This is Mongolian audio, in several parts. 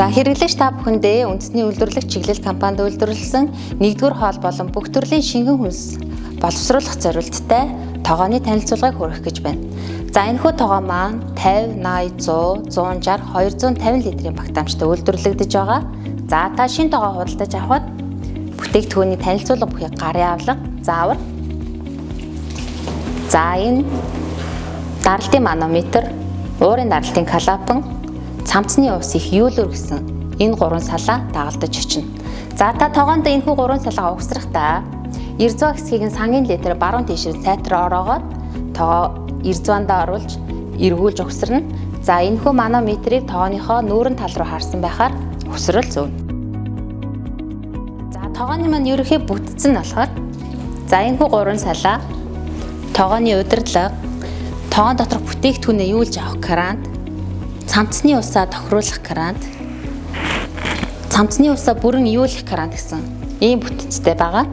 За хэрэглэгч та бүхэндээ үндэсний үйлдвэрлэх чиглэл компанид үйлдвэрлэсэн 1-р хоол болон бүх төрлийн шингэн хүнс боловсруулах зорилттой тогооны танилцуулгыг хүргэх гэж байна. За энэхүү тогоо маань 50, 80, 100, 160, 250 литрийн багтаамжтай үйлдвэрлэгдэж байгаа. За та шинэ тогоо худалдаж авахад бүтээгдэхүүний танилцуулга бүхий гарын авлага, заавар. За энэ даралтын манометр, уурын даралтын калапан, цамцны ус их юулүр гэсэн энэ 3 салаа дагалдаж очино. За та тогоонд энэхүү 3 салаагаа угсрахдаа эрзва хэсгийг нь сангийн литр баруун тийшээ цайтраа ороогоод тогоо эрзвандаа оруулж эргүүлж угсарна. За энэхүү манометрийг тогооныхоо нүүрэн тал руу харсан байхаар угсрал зөвнө. За тогооны маань ерөнхий бүтцэн болохоор за энэхүү 3 салаа тогооны удирдлага, тогоон доторх бүтээгдэхүүнээ юулж авах крант, цамцны усаа тохируулах крант, цамцны усаа бүрэн юулах крант гэсэн ийм бүтцтэй байгаа.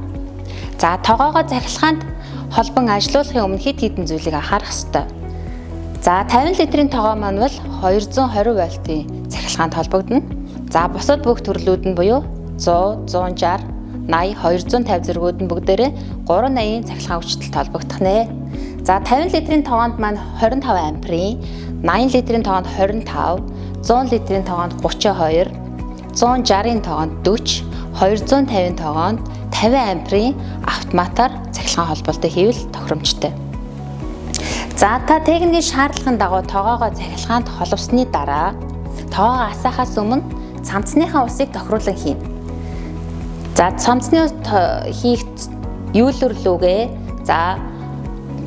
За тогоогоо захилгаанд холбон ажилуулахын өмнө хэд хэдэн зүйлийг анхаарах ёстой. За 50 литрийн тогоо маань бол 220 вольтын захилгаанд холбогдно. За бусад бүх төрлүүд нь буюу 100, 160, 80, 250 зэргүүд нь бүгдээрээ 380-ийн захилгаан хүчтэд холбогдох нэ. За 50 литрийн тогоонд маань 25 амперийн, 80 литрийн тогоонд 25, 100 литрийн тогоонд 32, 160-ийн тогоонд 40, 250-ийн тогоонд 50 амперийн автоматар захилгаан холболтыг хийвэл тохиромжтой. За та техникийн шаардлагын дагуу тогоогоо захилгаанд холбосны дараа тогоогоо асаахаас өмнө цамцныхаа усыг тохируулан хийнэ. За цамцны ус хийх юулөрлүүгээ за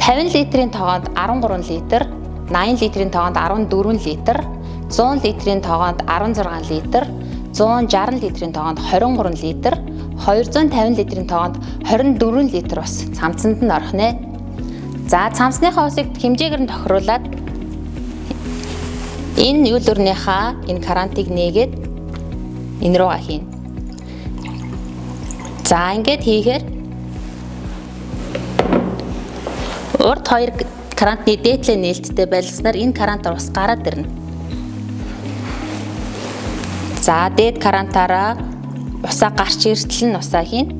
50 литрийн тогоонд 13 литр, 80 литрийн тогоонд 14 литр, 100 литрийн тогоонд 16 литр, 160 литрийн тогоонд 23 литр, 250 литрийн тогоонд 24 литр ус цамцанд нь орох нэ. За цамцныхаа усыг хэмжээгээр нь тохируулаад энэ юулөрнийхаа энэ карантыг нээгээд энэ руугаа хийнэ. За ингээд хийхээр урд 2 карантны дээдлээ нээлттэй байлгаснаар энэ карантаар ус гараад ирнэ. За дээд карантаараа усаа гарч иртэл нь усаа хийнэ.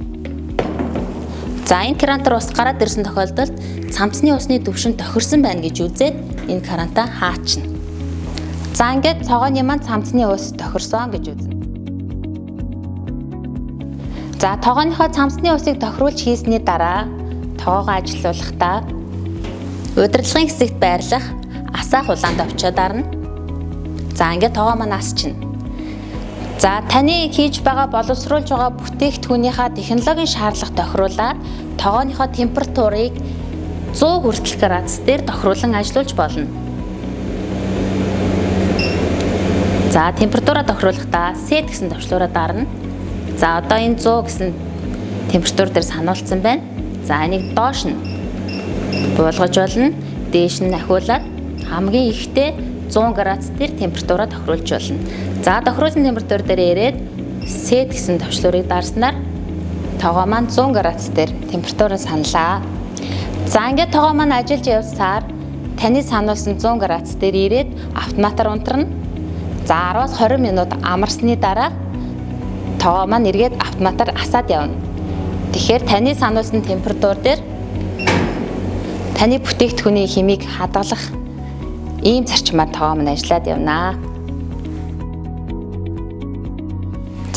За энэ карантаар ус гараад ирсэн тохиолдолд цамцны усны түвшин тохирсон байна гэж үзээд энэ карантаа хаачна. За ингээд цогооны маань цамцны ус тохирсон гэж үзнэ. За тогооныхоо цамцны усыг тохируулж хийсний дараа тогоогоо ажилуулахдаа удирдлагын хэсэгт байрлах асаах улаанд очиод дарна. За ингээд тогоо маань асчна. За таны хийж байгаа боловсруулж байгаа бүтээгдэхүүнийхээ технологийн шаардлага тохируулаад тогооныхоо температурыг 100 хүртэл градус дээр тохируулан ажилуулж болно. За температураа тохируулахдаа set гэсэн төвчлөөрөө дарна. За одоо энэ 100 гэсэн температур дээр сануулсан байна. За энийг доош нь буулгаж болно. Дээш нь ахиулаад хамгийн ихтэй 100 градус дээр температураа тохируулж болно. За тохируулсан температур дээр ирээд set гэсэн төвчлөрийг дарснаар тогоо маань 100 градус дээр температурыг саналаа. За ингээд тогоо маань ажиллаж явсаар таны сануулсан 100 градус дээр ирээд автоматар унтарна. За 10-аас 20 минут амарсны дараа тогоо маань эргээд автоматар асаад явна. Тэгэхээр таны сануулсан температур дээр таны бүтээгдэхүүний хэмийг хадгалах ийм зарчмаар тогоо маань ажиллаад явна.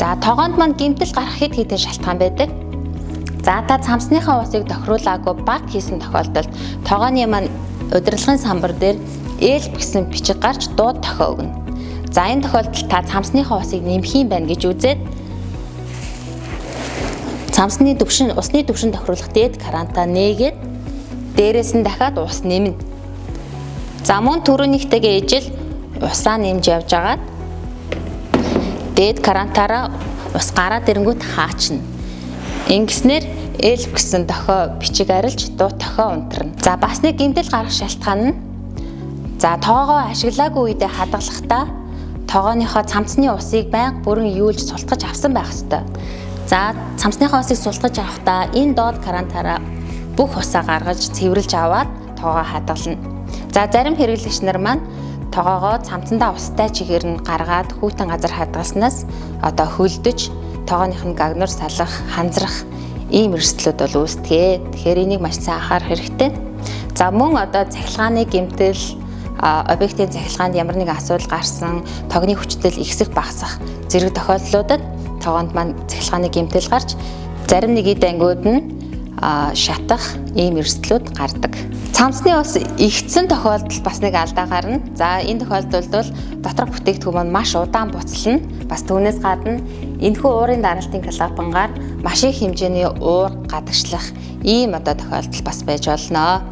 За тогоонд маань гэмтэл гарах хэд хэдэн шалтгаан байдаг. За та цамцныхаа усыг тохируулаагүй баг хийсэн тохиолдолд тогооны маань удирдлагын самбар дээр ээлб гэсэн бичиг гарч дууд тохио өгнө. За энэ тохиолдолд та цамцныхаа усыг нэмэх юм байна гэж үзээд цамцны түвшин, усны түвшин тохируулах дээд карантаа нээгээд дээрээс нь дахиад ус нэмнэ. За мөн түрүүнийхтэйгээ ижил усаа нэмж явж агаад дээд карантаараа ус гараад ирэнгүүт хаачна. Ингэснээр ээлб гэсэн дохио бичиг арилж дуу тохио унтарна. За бас нэг гэмтэл гарах шалтгаан нь за тоогоо ашиглаагүй үедээ хадгалахдаа тогооныхоо цамцны усыг байнга бүрэн юулж султгаж авсан байх ёстой. За цамцныхаа усыг султгаж авахдаа энэ доод карантаараа бүх усаа гаргаж цэвэрлж аваад тоогоо хадгална. За зарим хэрэглэгч нар маань тогоогоо цамцандаа устай чигээр нь гаргаад хүйтэн газар хадгаснаас одоо хөлдөж тогооных нь гагнур салах, ханзрах ийм эрсдлүүд бол үүсдэг. Тэгэхээр энийг маш сайн анхаарах хэрэгтэй. За мөн одоо цахилгааны гэмтэл, объектын цахилгаанд ямар нэгэн асуудал гарсан, тогны хүчтэй ихсэх багасах зэрэг тохиолдлуудад тогоонд маань цахилгааны гэмтэл гарч зарим нэг эд ангиуд нь шатах ийм эрсдлүүд гардаг. Цамцны ус игцэн тохиолдолд бас нэг алдаа гарна. За энэ тохиолдолд бол доторх бүтээгдэхүүн маш удаан буцална. Бас түүнээс гадна энэхүү уурын даралтын клапангаар маш их хэмжээний уур гадагшлах ийм одоо тохиолдол бас байж болно.